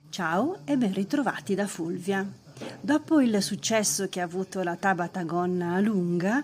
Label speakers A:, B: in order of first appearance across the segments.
A: Ciao e ben ritrovati da Fulvia. Dopo il successo che ha avuto la Tabata Gonna lunga,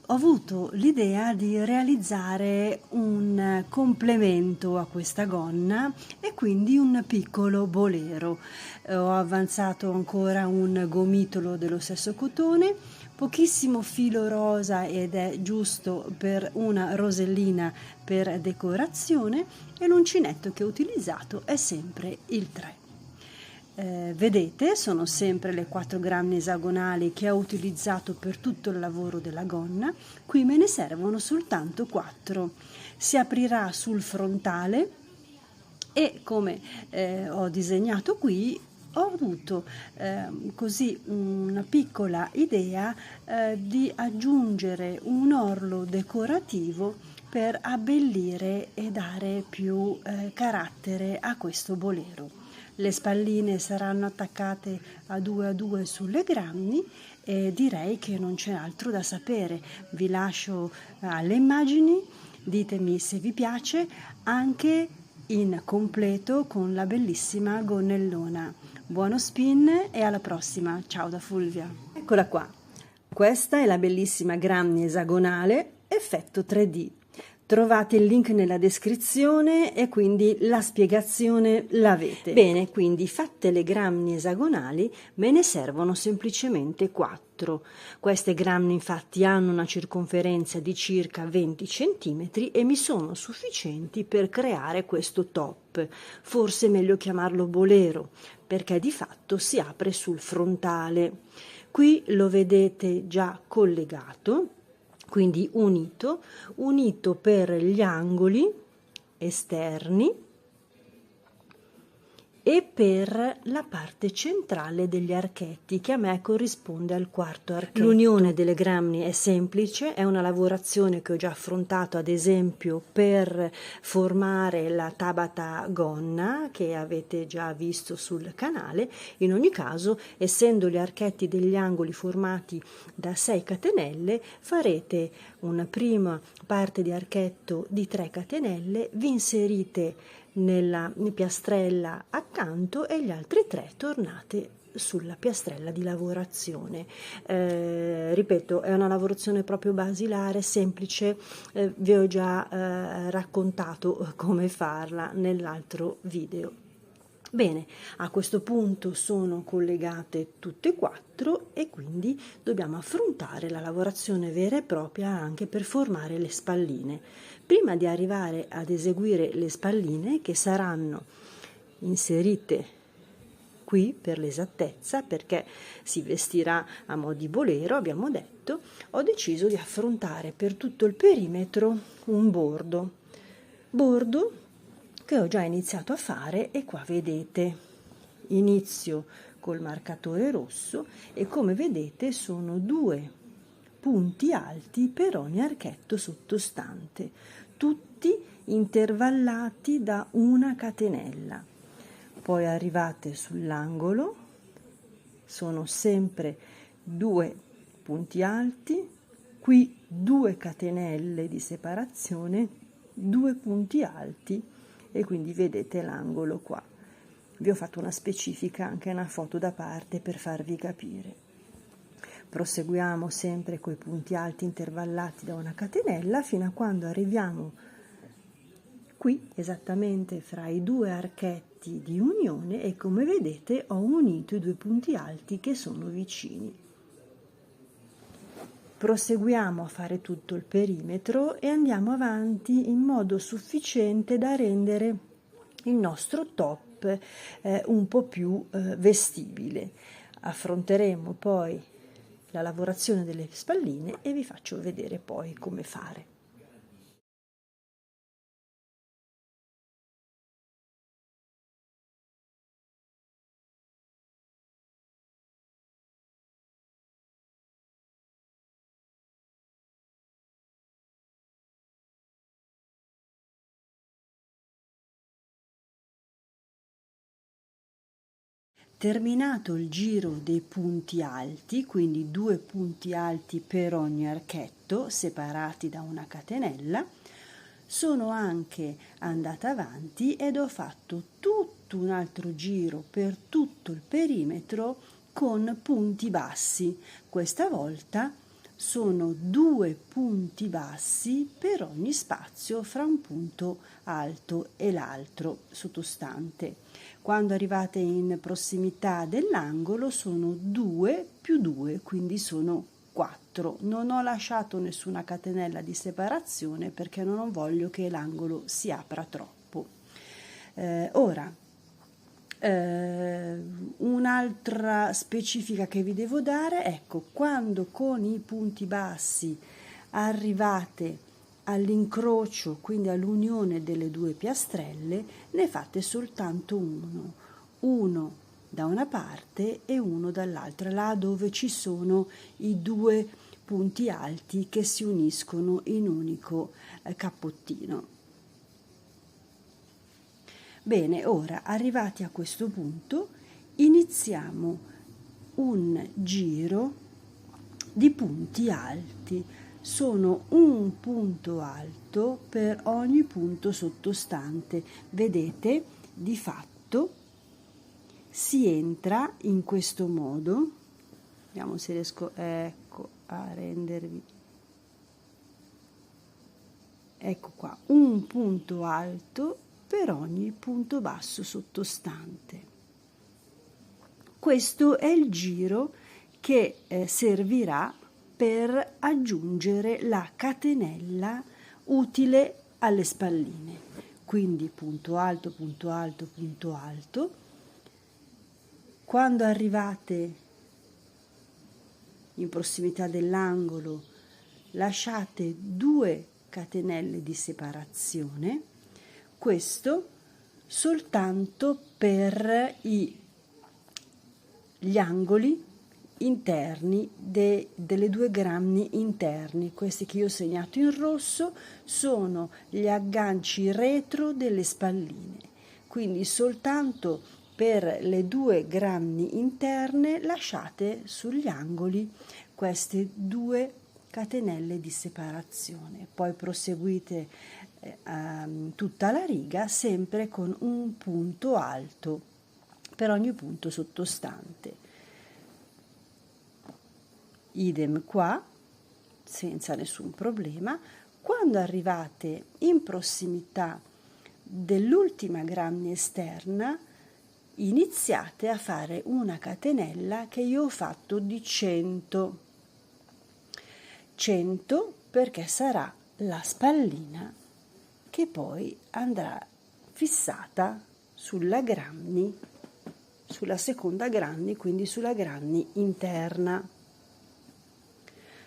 A: ho avuto l'idea di realizzare un complemento a questa gonna e quindi un piccolo bolero. Ho avanzato ancora un gomitolo dello stesso cotone, pochissimo filo rosa ed è giusto per una rosellina per decorazione e l'uncinetto che ho utilizzato è sempre il 3. Vedete, sono sempre le 4 grammi esagonali che ho utilizzato per tutto il lavoro della gonna, qui me ne servono soltanto 4. Si aprirà sul frontale e come ho disegnato qui ho avuto così una piccola idea di aggiungere un orlo decorativo per abbellire e dare più carattere a questo bolero. Le spalline saranno attaccate a 2 sulle grammi e direi che non c'è altro da sapere. Vi lascio alle immagini, ditemi se vi piace, anche in completo con la bellissima gonnellona. Buono spin e alla prossima. Ciao da Fulvia. Eccola qua. Questa è la bellissima grammi esagonale effetto 3D. Trovate il link nella descrizione e quindi la spiegazione l'avete. Bene, quindi fatte le grammi esagonali me ne servono semplicemente 4. Queste grammi infatti hanno una circonferenza di circa 20 cm e mi sono sufficienti per creare questo top. Forse è meglio chiamarlo bolero perché di fatto si apre sul frontale. Qui lo vedete già collegato, quindi unito per gli angoli esterni e per la parte centrale degli archetti, che a me corrisponde al quarto archetto. L'unione delle grammi è semplice, è una lavorazione che ho già affrontato ad esempio per formare la Tabata Gonna che avete già visto sul canale. In ogni caso, essendo gli archetti degli angoli formati da 6 catenelle, farete una prima parte di archetto di 3 catenelle, vi inserite nella piastrella accanto e gli altri 3 tornate sulla piastrella di lavorazione. Ripeto, è una lavorazione proprio basilare, semplice, vi ho già raccontato come farla nell'altro video. Bene, a questo punto sono collegate tutte e 4 e quindi dobbiamo affrontare la lavorazione vera e propria anche per formare le spalline. Prima di arrivare ad eseguire le spalline, che saranno inserite qui per l'esattezza, perché si vestirà a mo' di bolero, abbiamo detto, ho deciso di affrontare per tutto il perimetro un bordo che ho già iniziato a fare e qua vedete inizio col marcatore rosso e come vedete sono 2 punti alti per ogni archetto sottostante, tutti intervallati da una catenella. Poi arrivate sull'angolo, sono sempre 2 punti alti, qui 2 catenelle di separazione, 2 punti alti e quindi vedete l'angolo qua. Vi ho fatto una specifica, anche una foto da parte per farvi capire. Proseguiamo sempre coi punti alti intervallati da una catenella fino a quando arriviamo qui esattamente fra i 2 archetti di unione e come vedete ho unito i 2 punti alti che sono vicini. Proseguiamo a fare tutto il perimetro e andiamo avanti in modo sufficiente da rendere il nostro top un po' più vestibile. Affronteremo poi la lavorazione delle spalline e vi faccio vedere poi come fare. Terminato il giro dei punti alti, quindi 2 punti alti per ogni archetto separati da una catenella, sono anche andata avanti ed ho fatto tutto tutto un altro giro per tutto il perimetro con punti bassi. Questa volta sono 2 punti bassi per ogni spazio fra un punto alto e l'altro sottostante. Quando arrivate in prossimità dell'angolo sono 2 più 2, quindi sono 4. Non ho lasciato nessuna catenella di separazione perché non voglio che l'angolo si apra troppo. Ora, un'altra specifica che vi devo dare, ecco, quando con i punti bassi arrivate all'incrocio, quindi all'unione delle 2 piastrelle, ne fate soltanto uno da una parte e uno dall'altra, là dove ci sono i 2 punti alti che si uniscono in unico cappottino. Bene, ora arrivati a questo punto iniziamo un giro di punti alti. Sono un punto alto per ogni punto sottostante. Vedete, di fatto si entra in questo modo. Vediamo se riesco, ecco, a rendervi. Ecco qua, un punto alto per ogni punto basso sottostante. Questo è il giro che servirà per aggiungere la catenella utile alle spalline. Quindi punto alto, punto alto, punto alto. Quando arrivate in prossimità dell'angolo, lasciate 2 catenelle di separazione. Questo soltanto per gli angoli interni delle 2 grammi interni. Questi che io ho segnato in rosso sono gli agganci retro delle spalline, quindi soltanto per le 2 grammi interne lasciate sugli angoli queste 2 catenelle di separazione. Poi proseguite tutta la riga sempre con un punto alto per ogni punto sottostante. Idem qua, senza nessun problema. Quando arrivate in prossimità dell'ultima grammi esterna, iniziate a fare una catenella che io ho fatto di 100 perché sarà la spallina che poi andrà fissata sulla granny, sulla seconda granny, quindi sulla granny interna.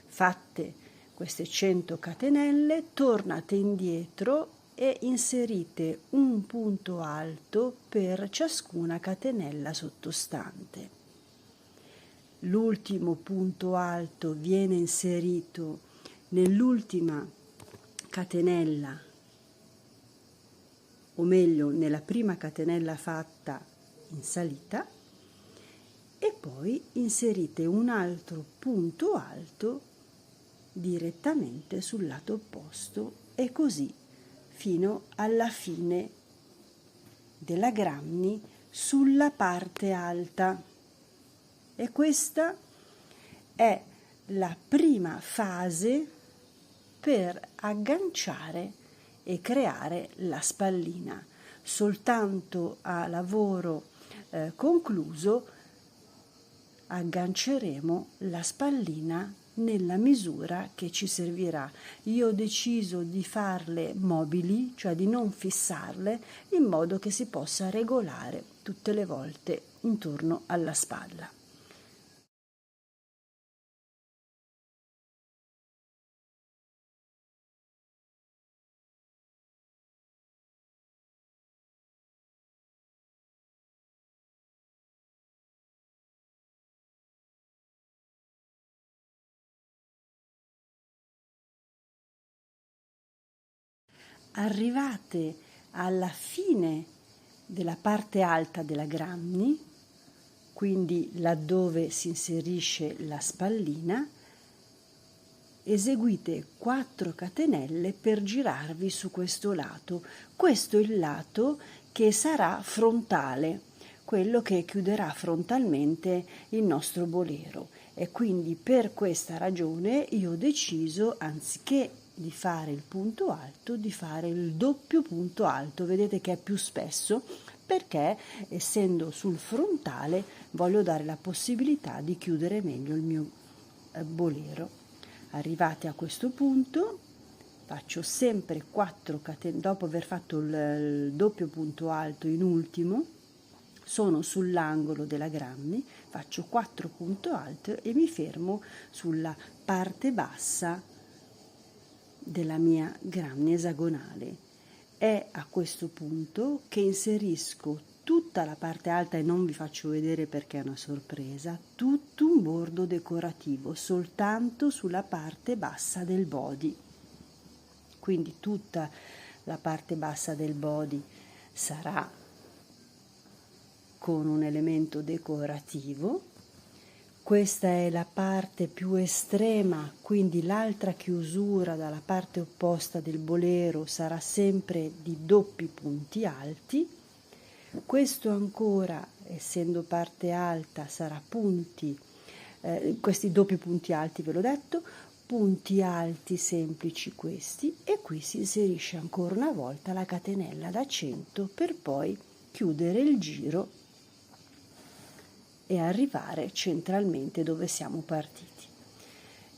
A: Fatte queste 100 catenelle, tornate indietro e inserite un punto alto per ciascuna catenella sottostante. L'ultimo punto alto viene inserito nell'ultima catenella, o meglio nella prima catenella fatta in salita, e poi inserite un altro punto alto direttamente sul lato opposto e così fino alla fine della granny sulla parte alta. E questa è la prima fase per agganciare e creare la spallina. Soltanto a lavoro concluso agganceremo la spallina nella misura che ci servirà. Io ho deciso di farle mobili, cioè di non fissarle, in modo che si possa regolare tutte le volte intorno alla spalla. Arrivate alla fine della parte alta della granny, quindi laddove si inserisce la spallina, eseguite 4 catenelle per girarvi su questo lato. Questo è il lato che sarà frontale, quello che chiuderà frontalmente il nostro bolero. E quindi per questa ragione io ho deciso, anziché di fare il punto alto, di fare il doppio punto alto. Vedete che è più spesso, perché essendo sul frontale voglio dare la possibilità di chiudere meglio il mio bolero. Arrivati a questo punto faccio sempre 4 catene, dopo aver fatto il doppio punto alto in ultimo, sono sull'angolo della grammy, faccio 4 punto alto e mi fermo sulla parte bassa della mia grammy esagonale. È a questo punto che inserisco tutta la parte alta, e non vi faccio vedere perché è una sorpresa, tutto un bordo decorativo soltanto sulla parte bassa del body. Quindi tutta la parte bassa del body sarà con un elemento decorativo. Questa è la parte più estrema, quindi l'altra chiusura dalla parte opposta del bolero sarà sempre di doppi punti alti. Questo ancora, essendo parte alta, sarà punti, questi doppi punti alti ve l'ho detto, punti alti semplici questi, e qui si inserisce ancora una volta la catenella da 100 per poi chiudere il giro e arrivare centralmente dove siamo partiti.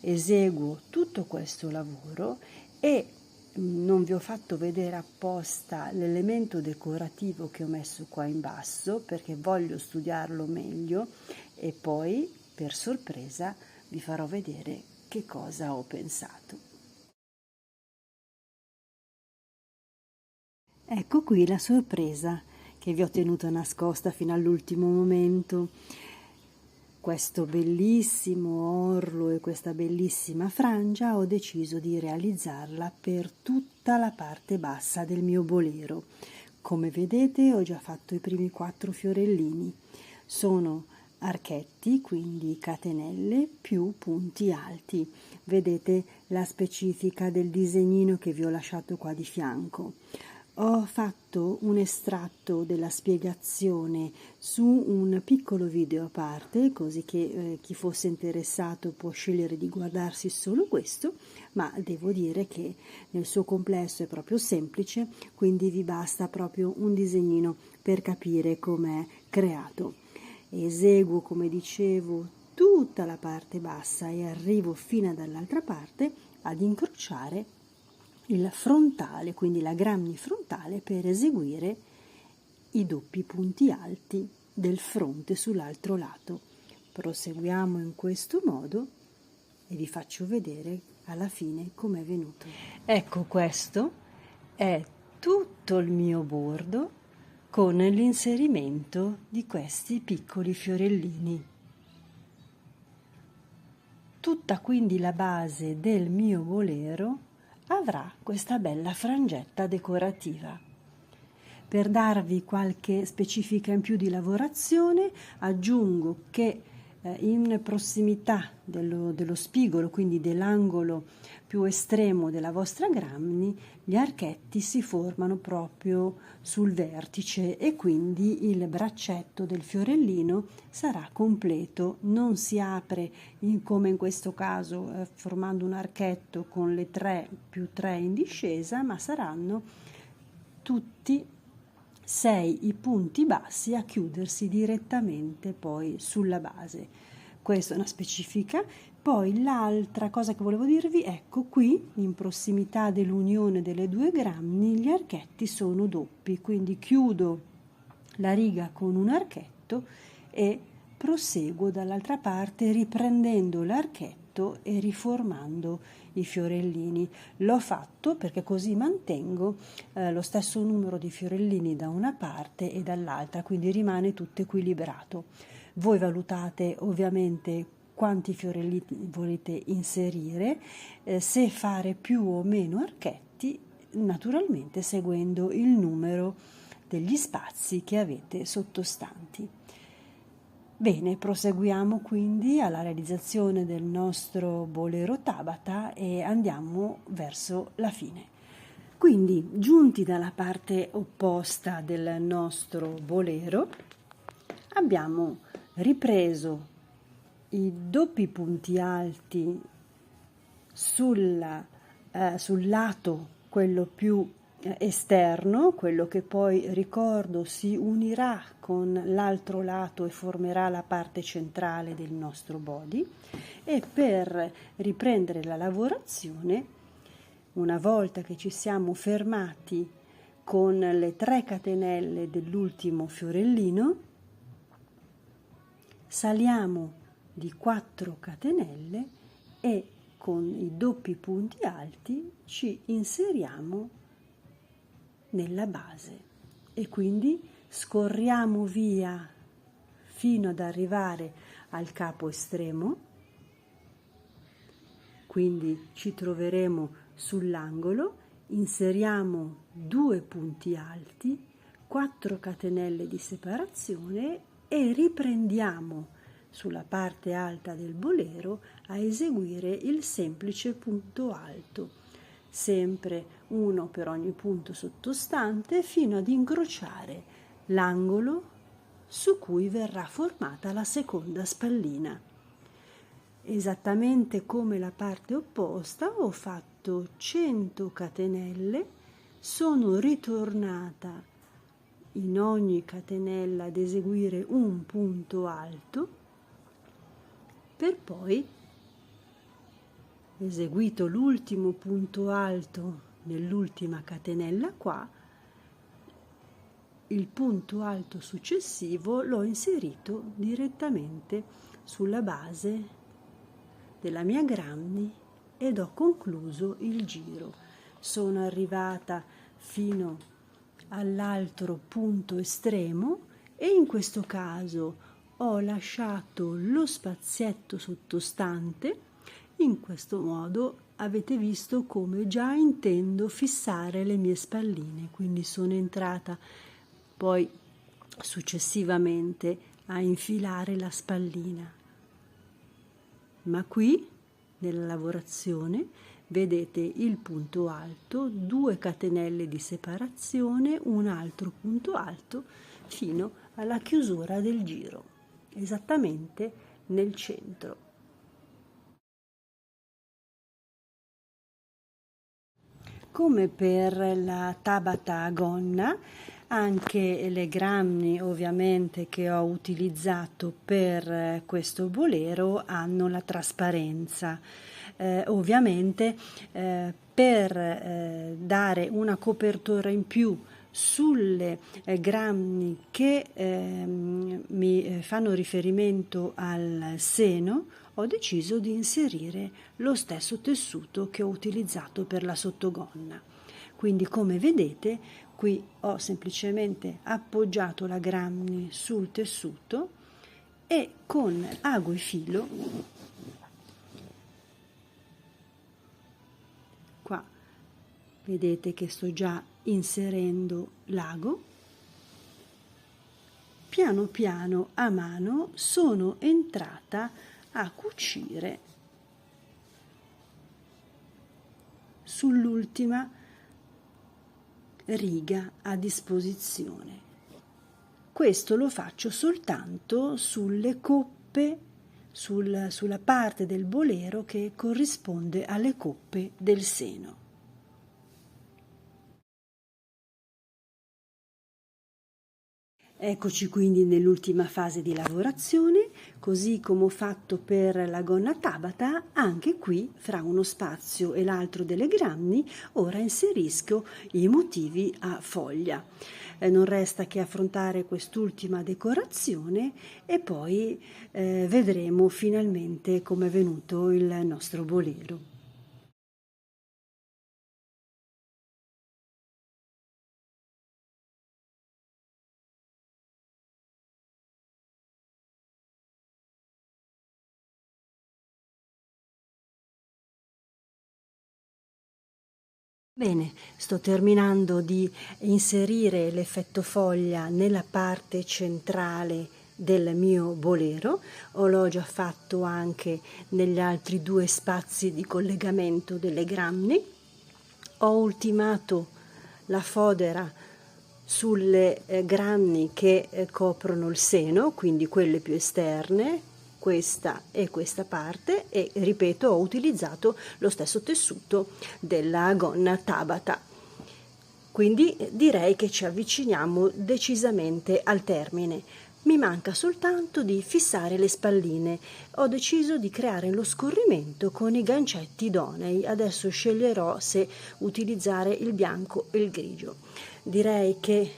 A: Eseguo tutto questo lavoro e non vi ho fatto vedere apposta l'elemento decorativo che ho messo qua in basso perché voglio studiarlo meglio, e poi per sorpresa vi farò vedere che cosa ho pensato. Ecco qui la sorpresa che vi ho tenuto nascosta fino all'ultimo momento. Questo bellissimo orlo e questa bellissima frangia ho deciso di realizzarla per tutta la parte bassa del mio bolero. Come vedete ho già fatto i primi 4 fiorellini. Sono archetti, quindi catenelle più punti alti. Vedete la specifica del disegnino che vi ho lasciato qua di fianco. Ho fatto un estratto della spiegazione su un piccolo video a parte, così che chi fosse interessato può scegliere di guardarsi solo questo, ma devo dire che nel suo complesso è proprio semplice, quindi vi basta proprio un disegnino per capire com'è creato. Eseguo, come dicevo, tutta la parte bassa e arrivo fino dall'altra parte ad incrociare il frontale, quindi la grammy frontale, per eseguire i doppi punti alti del fronte sull'altro lato. Proseguiamo in questo modo e vi faccio vedere alla fine com'è venuto. Ecco, questo è tutto il mio bordo con l'inserimento di questi piccoli fiorellini. Tutta quindi la base del mio bolero avrà questa bella frangetta decorativa. Per darvi qualche specifica in più di lavorazione, aggiungo che in prossimità dello spigolo, quindi dell'angolo più estremo della vostra grammy, gli archetti si formano proprio sul vertice e quindi il braccetto del fiorellino sarà completo, non si apre come in questo caso formando un archetto con le 3 più 3 in discesa, ma saranno tutti 6 i punti bassi a chiudersi direttamente poi sulla base. Questa è una specifica. Poi l'altra cosa che volevo dirvi, ecco qui in prossimità dell'unione delle 2 grammy gli archetti sono doppi, quindi chiudo la riga con un archetto e proseguo dall'altra parte riprendendo l'archetto e riformando i fiorellini. L'ho fatto perché così mantengo lo stesso numero di fiorellini da una parte e dall'altra, quindi rimane tutto equilibrato. Voi valutate ovviamente quanti fiorellini volete inserire, se fare più o meno archetti, naturalmente seguendo il numero degli spazi che avete sottostanti. Bene, proseguiamo quindi alla realizzazione del nostro bolero Tabata e andiamo verso la fine. Quindi, giunti dalla parte opposta del nostro bolero, abbiamo ripreso i doppi punti alti sul lato, quello più esterno, quello che poi, ricordo, si unirà con l'altro lato e formerà la parte centrale del nostro body, e per riprendere la lavorazione, una volta che ci siamo fermati con le 3 catenelle dell'ultimo fiorellino, saliamo di 4 catenelle e con i doppi punti alti ci inseriamo nella base e quindi scorriamo via fino ad arrivare al capo estremo. Quindi ci troveremo sull'angolo, inseriamo 2 punti alti, 4 catenelle di separazione e riprendiamo sulla parte alta del bolero a eseguire il semplice punto alto, sempre uno per ogni punto sottostante, fino ad incrociare l'angolo su cui verrà formata la seconda spallina. Esattamente come la parte opposta, ho fatto 100 catenelle, sono ritornata in ogni catenella ad eseguire un punto alto, per poi, eseguito l'ultimo punto alto nell'ultima catenella qua, il punto alto successivo l'ho inserito direttamente sulla base della mia grammy ed ho concluso il giro. Sono arrivata fino all'altro punto estremo e in questo caso ho lasciato lo spazietto sottostante. In questo modo avete visto come già intendo fissare le mie spalline, quindi sono entrata poi successivamente a infilare la spallina. Ma qui nella lavorazione vedete il punto alto, 2 catenelle di separazione, un altro punto alto fino alla chiusura del giro, esattamente nel centro. Come per la tabata gonna, anche le grammy ovviamente che ho utilizzato per questo bolero hanno la trasparenza. Ovviamente per dare una copertura in più sulle grammy che mi fanno riferimento al seno, ho deciso di inserire lo stesso tessuto che ho utilizzato per la sottogonna. Quindi, come vedete, qui ho semplicemente appoggiato la grammy sul tessuto e con ago e filo, qua vedete che sto già inserendo l'ago, piano piano a mano sono entrata a cucire sull'ultima riga a disposizione. Questo lo faccio soltanto sulle coppe, sulla parte del bolero che corrisponde alle coppe del seno. Eccoci quindi nell'ultima fase di lavorazione, così come ho fatto per la gonna tabata, anche qui fra uno spazio e l'altro delle grammy ora inserisco i motivi a foglia. Non resta che affrontare quest'ultima decorazione e poi vedremo finalmente come è venuto il nostro bolero. Bene, sto terminando di inserire l'effetto foglia nella parte centrale del mio bolero, o l'ho già fatto anche negli altri 2 spazi di collegamento delle grammy. ho ultimato la fodera sulle granny che coprono il seno, quindi quelle più esterne, questa e questa parte, e ripeto, ho utilizzato lo stesso tessuto della gonna Tabata. Quindi direi che ci avviciniamo decisamente al termine. Mi manca soltanto di fissare le spalline. Ho deciso di creare lo scorrimento con i gancetti idonei. Adesso sceglierò se utilizzare il bianco e il grigio. Direi che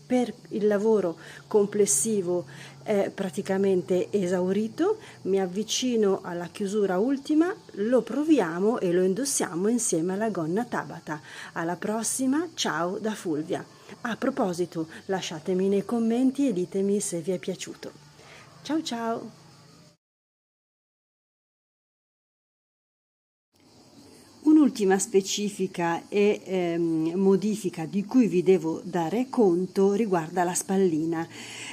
A: per il lavoro complessivo è praticamente esaurito. Mi avvicino alla chiusura ultima, lo proviamo e lo indossiamo insieme alla gonna Tabata. Alla prossima, ciao da Fulvia. A proposito, lasciatemi nei commenti e ditemi se vi è piaciuto. Ciao ciao! Un'ultima specifica e modifica di cui vi devo dare conto riguarda la spallina.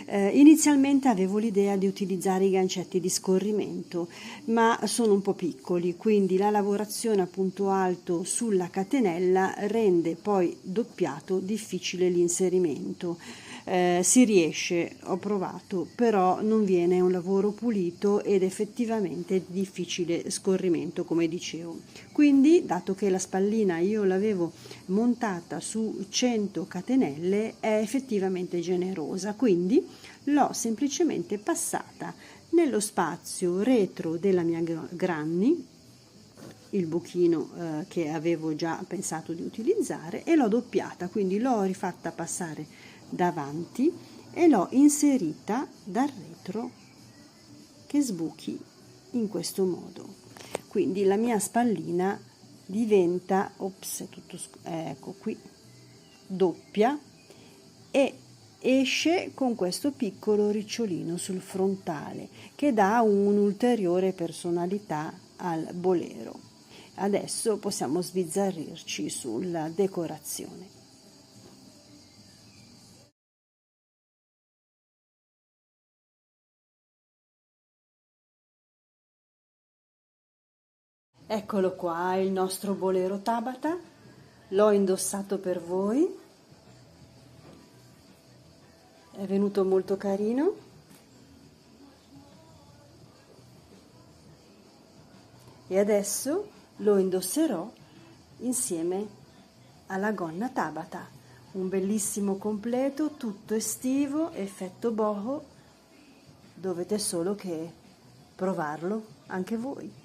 A: Inizialmente avevo l'idea di utilizzare i gancetti di scorrimento, ma sono un po' piccoli, quindi la lavorazione a punto alto sulla catenella rende poi doppiato difficile l'inserimento. Si riesce, ho provato, però non viene un lavoro pulito ed effettivamente difficile scorrimento, come dicevo. Quindi, dato che la spallina io l'avevo montata su 100 catenelle, è effettivamente generosa, quindi l'ho semplicemente passata nello spazio retro della mia granny, il buchino che avevo già pensato di utilizzare, e l'ho doppiata, quindi l'ho rifatta passare davanti e l'ho inserita dal retro che sbuchi in questo modo. Quindi la mia spallina diventa, è tutto, ecco qui, doppia, e esce con questo piccolo ricciolino sul frontale che dà un'ulteriore personalità al bolero. Adesso possiamo sbizzarrirci sulla decorazione. Eccolo qua, il nostro bolero Tabata. L'ho indossato per voi. È venuto molto carino. E adesso lo indosserò insieme alla gonna Tabata. Un bellissimo completo, tutto estivo, effetto boho. Dovete solo che provarlo anche voi.